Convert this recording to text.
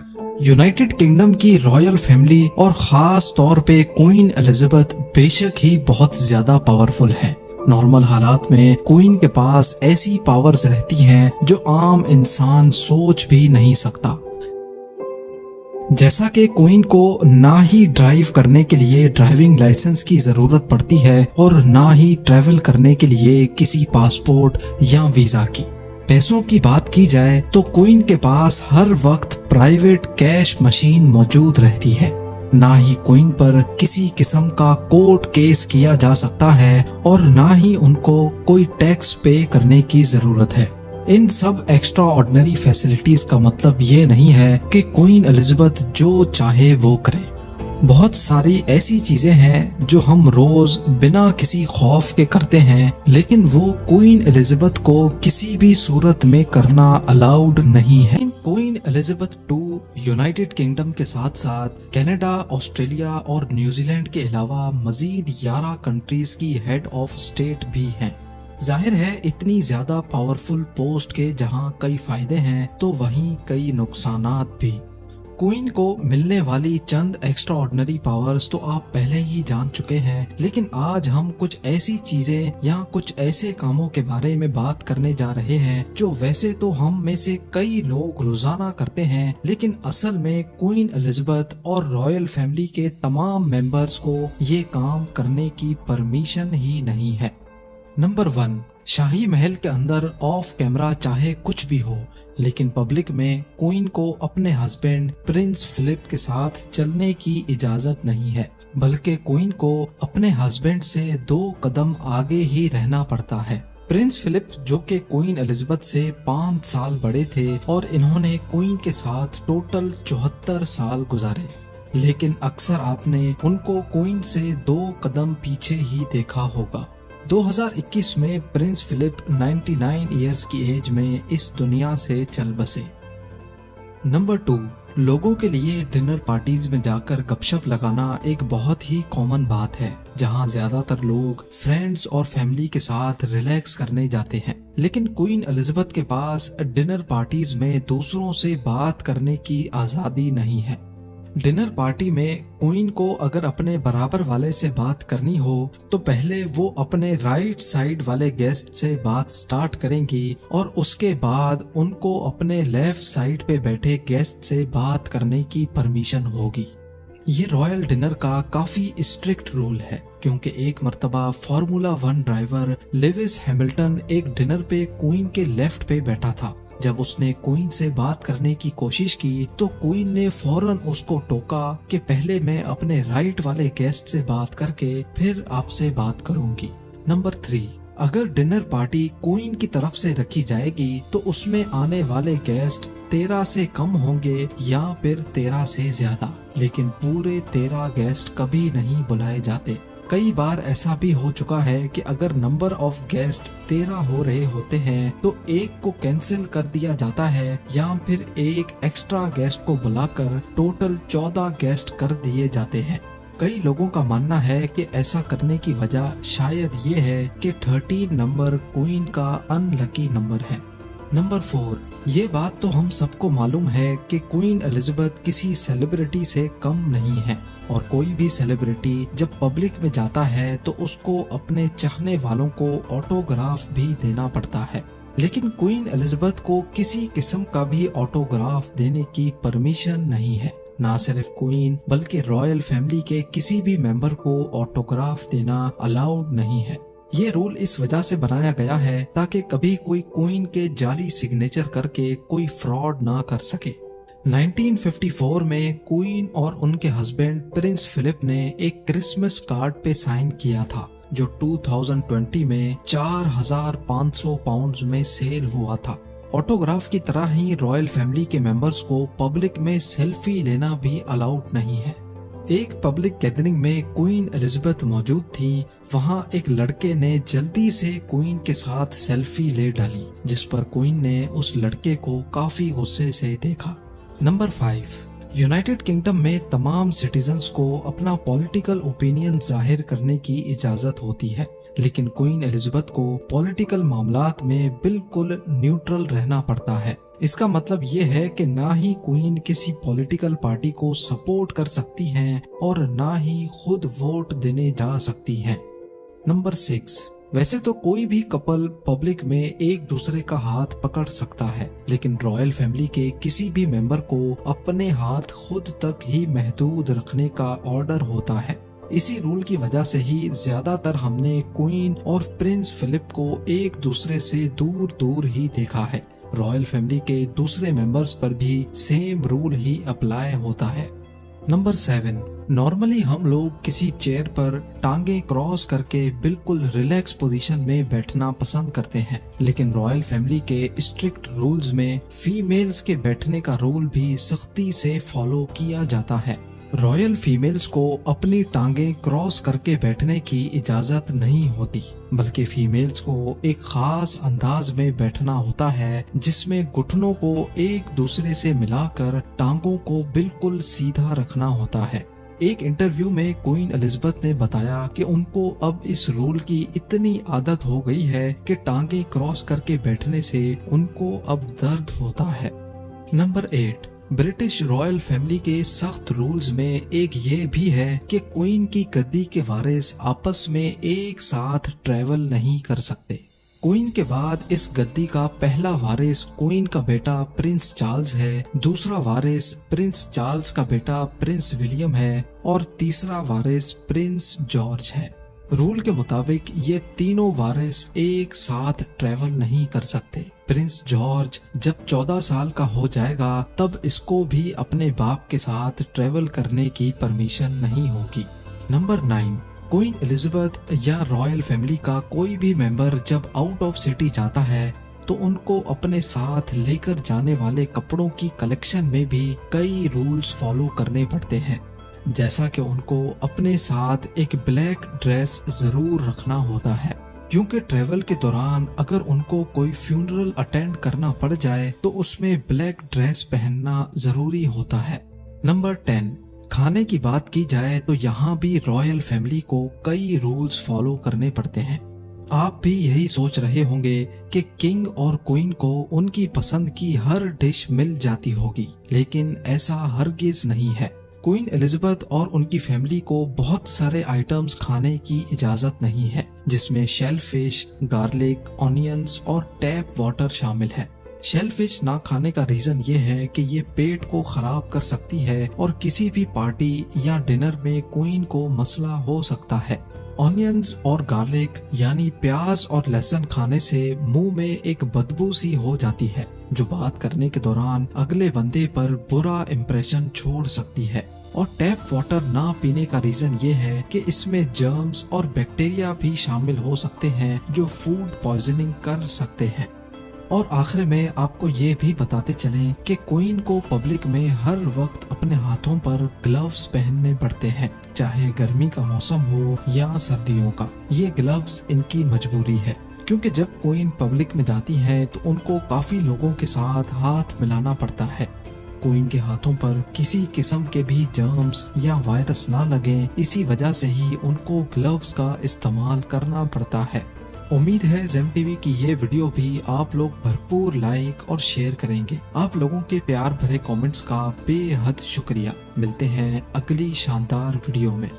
United kingdom की royal family और खास तौर पे क्वीन एलिजाबेथ बेशक ही बहुत ज्यादा पावरफुल है। नॉर्मल हालात में क्वीन के पास ऐसी पावर्स रहती हैं जो आम इंसान सोच भी नहीं सकता। जैसा कि क्वीन को ना ही ड्राइव करने के लिए ड्राइविंग लाइसेंस की जरूरत पड़ती है और ना ही ट्रैवल करने के लिए किसी पासपोर्ट या वीजा की। पैसों की बात की जाए तो क्वीन के पास हर वक्त प्राइवेट कैश मशीन मौजूद रहती है। ना ही क्वीन पर किसी किस्म का कोर्ट केस किया जा सकता है और ना ही उनको कोई टैक्स पे करने की जरूरत है। इन सब एक्स्ट्रा ऑर्डिनरी फैसिलिटीज का मतलब ये नहीं है कि क्वीन एलिजाबेथ जो चाहे वो करे। बहुत सारी ऐसी चीजें हैं जो हम रोज बिना किसी खौफ के करते हैं, लेकिन वो क्वीन एलिजाबेथ को किसी भी सूरत में करना अलाउड नहीं है। Queen Elizabeth II United kingdom के साथ साथ कनाडा, ऑस्ट्रेलिया और न्यूजीलैंड के अलावा मजीद 11 कंट्रीज की हेड ऑफ स्टेट भी हैं। जाहिर है इतनी ज्यादा पावरफुल पोस्ट के जहां कई फायदे हैं तो वहीं कई नुकसानात भी। क्वीन को मिलने वाली चंद एक्स्ट्रा ऑर्डिनरी पावर्स तो आप पहले ही जान चुके हैं, लेकिन आज हम कुछ ऐसी चीजें या कुछ ऐसे कामों के बारे में बात करने जा रहे हैं जो वैसे तो हम में से कई लोग रोजाना करते हैं, लेकिन असल में क्वीन एलिजाबेथ और रॉयल फैमिली के तमाम मेंबर्स को ये काम करने की परमिशन ही नहीं है। नंबर 1, शाही महल के अंदर ऑफ कैमरा चाहे कुछ भी हो, लेकिन पब्लिक में क्वीन को अपने हस्बैंड प्रिंस फिलिप के साथ चलने की इजाजत नहीं है, बल्कि क्वीन को अपने हस्बैंड से 2 कदम आगे ही रहना पड़ता है। प्रिंस फिलिप जो कि क्वीन एलिजाबेथ से 5 साल बड़े थे और इन्होंने क्वीन के साथ टोटल 74 साल गुजारे, लेकिन अक्सर आपने उनको क्वीन से 2 कदम पीछे ही देखा होगा। 2021 में प्रिंस फिलिप 99 इयर्स की एज में इस दुनिया से चल बसे। नंबर 2, लोगों के लिए डिनर पार्टीज में जाकर गपशप लगाना एक बहुत ही कॉमन बात है, जहां ज्यादातर लोग फ्रेंड्स और फैमिली के साथ रिलैक्स करने जाते हैं। लेकिन क्वीन एलिजाबेथ के पास डिनर पार्टीज में दूसरों से बात करने की आजादी नहीं है। डिनर पार्टी में क्वीन को अगर अपने बराबर वाले से बात करनी हो तो पहले वो अपने राइट साइड वाले गेस्ट से बात स्टार्ट करेंगी और उसके बाद उनको अपने लेफ्ट साइड पे बैठे गेस्ट से बात करने की परमिशन होगी। ये रॉयल डिनर का काफी स्ट्रिक्ट रूल है, क्योंकि एक मर्तबा फार्मूला 1 ड्राइवर लेविस हैमिल्टन एक डिनर पे क्वीन के लेफ्ट पे बैठा था। जब उसने क्वीन से बात करने की कोशिश की तो क्वीन ने फौरन उसको टोका कि पहले मैं अपने राइट वाले गेस्ट से बात करके फिर आपसे बात करूंगी। नंबर 3, अगर डिनर पार्टी क्वीन की तरफ से रखी जाएगी तो उसमें आने वाले गेस्ट 13 से कम होंगे या फिर 13 से ज्यादा, लेकिन पूरे 13 गेस्ट कभी नहीं बुलाए जाते। कई बार ऐसा भी हो चुका है कि अगर नंबर ऑफ गेस्ट 13 हो रहे होते हैं तो एक को कैंसिल कर दिया जाता है या फिर एक एक्स्ट्रा गेस्ट को बुलाकर टोटल 14 गेस्ट कर दिए जाते हैं। कई लोगों का मानना है कि ऐसा करने की वजह शायद ये है कि 13 नंबर क्वीन का अनलकी नंबर है। नंबर 4, ये बात तो हम सबको मालूम है कि क्वीन एलिजाबेथ किसी सेलिब्रिटी से कम नहीं है और कोई भी सेलिब्रिटी जब पब्लिक में जाता है तो उसको अपने चाहने वालों को ऑटोग्राफ भी देना पड़ता है, लेकिन क्वीन एलिजाबेथ को किसी किस्म का भी ऑटोग्राफ देने की परमिशन नहीं है। ना सिर्फ क्वीन बल्कि रॉयल फैमिली के किसी भी मेंबर को ऑटोग्राफ देना अलाउड नहीं है। ये रूल इस वजह से बनाया गया है ताकि कभी कोई क्वीन के जाली सिग्नेचर करके कोई फ्रॉड ना कर सके। 1954 में क्वीन और उनके हस्बैंड प्रिंस फिलिप ने एक क्रिसमस कार्ड पे साइन किया था जो 2020 में 4,500 पाउंड्स में सेल हुआ था। ऑटोग्राफ की तरह ही रॉयल फैमिली के मेंबर्स को पब्लिक में सेल्फी लेना भी अलाउड नहीं है। एक पब्लिक गैदरिंग में क्वीन एलिजाबेथ मौजूद थी, वहां एक लड़के ने जल्दी से क्वीन के साथ सेल्फी ले डाली, जिस पर क्वीन ने उस लड़के को काफी गुस्से से देखा। नंबर 5, यूनाइटेड किंगडम में तमाम सिटीजन्स को अपना पॉलिटिकल ओपिनियन जाहिर करने की इजाजत होती है, लेकिन क्वीन एलिजाबेथ को पॉलिटिकल मामलात में बिल्कुल न्यूट्रल रहना पड़ता है। इसका मतलब ये है कि ना ही क्वीन किसी पॉलिटिकल पार्टी को सपोर्ट कर सकती हैं और ना ही खुद वोट देने जा सकती हैं। नंबर 6, वैसे तो कोई भी कपल पब्लिक में एक दूसरे का हाथ पकड़ सकता है, लेकिन रॉयल फैमिली के किसी भी मेंबर को अपने हाथ खुद तक ही महदूद रखने का ऑर्डर होता है। इसी रूल की वजह से ही ज्यादातर हमने क्वीन और प्रिंस फिलिप को एक दूसरे से दूर दूर ही देखा है। रॉयल फैमिली के दूसरे मेंबर्स पर भी सेम रूल ही अप्लाई होता है। नंबर 7, नॉर्मली हम लोग किसी चेयर पर टांगे क्रॉस करके बिल्कुल रिलैक्स पोजीशन में बैठना पसंद करते हैं, लेकिन रॉयल फैमिली के स्ट्रिक्ट रूल्स में फीमेल्स के बैठने का रूल भी सख्ती से फॉलो किया जाता है। रॉयल फीमेल्स को अपनी टांगे क्रॉस करके बैठने की इजाजत नहीं होती, बल्कि फीमेल्स को एक खास अंदाज में बैठना होता है, जिसमें घुटनों को एक दूसरे से मिलाकर टांगों को बिल्कुल सीधा रखना होता है। एक इंटरव्यू में क्वीन एलिजाबेथ ने बताया कि उनको अब इस रूल की इतनी आदत हो गई है कि टांगे क्रॉस करके बैठने से उनको अब दर्द होता है। नंबर 8, ब्रिटिश रॉयल फैमिली के सख्त रूल्स में एक ये भी है कि क्वीन की गद्दी के वारिस आपस में एक साथ ट्रैवल नहीं कर सकते। क्वीन के बाद इस गद्दी का पहला वारिस क्वीन का बेटा प्रिंस चार्ल्स है, दूसरा वारिस प्रिंस चार्ल्स का बेटा प्रिंस विलियम है और तीसरा वारिस प्रिंस जॉर्ज है। रूल के मुताबिक ये तीनों वारिस एक साथ ट्रैवल नहीं कर सकते। प्रिंस जॉर्ज जब 14 साल का हो जाएगा तब इसको भी अपने बाप के साथ ट्रैवल करने की परमिशन नहीं होगी। नंबर 9, क्वीन एलिजाबेथ या रॉयल फैमिली का कोई भी मेंबर जब आउट ऑफ सिटी जाता है तो उनको अपने साथ लेकर जाने वाले कपड़ों की कलेक्शन में भी कई रूल्स फॉलो करने पड़ते हैं, जैसा कि उनको अपने साथ एक ब्लैक ड्रेस जरूर रखना होता है, क्योंकि ट्रेवल के दौरान अगर उनको कोई फ्यूनरल अटेंड करना पड़ जाए तो उसमें ब्लैक ड्रेस पहनना जरूरी होता है। नंबर 10, खाने की बात की जाए तो यहाँ भी रॉयल फैमिली को कई रूल्स फॉलो करने पड़ते हैं। आप भी यही सोच रहे होंगे कि किंग और क्वीन को उनकी पसंद की हर डिश मिल जाती होगी, लेकिन ऐसा हरगिज नहीं है। क्वीन एलिजाबेथ और उनकी फैमिली को बहुत सारे आइटम्स खाने की इजाजत नहीं है, जिसमें शेलफिश, गार्लिक, ऑनियंस और टैप वाटर शामिल है। शेलफिश ना खाने का रीजन ये है कि ये पेट को खराब कर सकती है और किसी भी पार्टी या डिनर में क्वीन को मसला हो सकता है। ऑनियंस और गार्लिक यानी प्याज और लहसुन खाने से मुंह में एक बदबू सी हो जाती है, जो बात करने के दौरान अगले बंदे पर बुरा इंप्रेशन छोड़ सकती है। और टैप वाटर ना पीने का रीजन ये है कि इसमें जर्म्स और बैक्टीरिया भी शामिल हो सकते हैं जो फूड पॉइजनिंग कर सकते हैं। और आखिर में आपको ये भी बताते चलें कि क्वीन को पब्लिक में हर वक्त अपने हाथों पर ग्लव्स पहनने पड़ते हैं, चाहे गर्मी का मौसम हो या सर्दियों का। ये ग्लव्स इनकी मजबूरी है, क्योंकि जब क्वीन पब्लिक में जाती हैं तो उनको काफी लोगों के साथ हाथ मिलाना पड़ता है। क्वीन के हाथों पर किसी किस्म के भी जर्म्स या वायरस ना लगे, इसी वजह से ही उनको ग्लव्स का इस्तेमाल करना पड़ता है। उम्मीद है जेम टीवी की ये वीडियो भी आप लोग भरपूर लाइक और शेयर करेंगे। आप लोगों के प्यार भरे कमेंट्स का बेहद शुक्रिया। मिलते हैं अगली शानदार वीडियो में।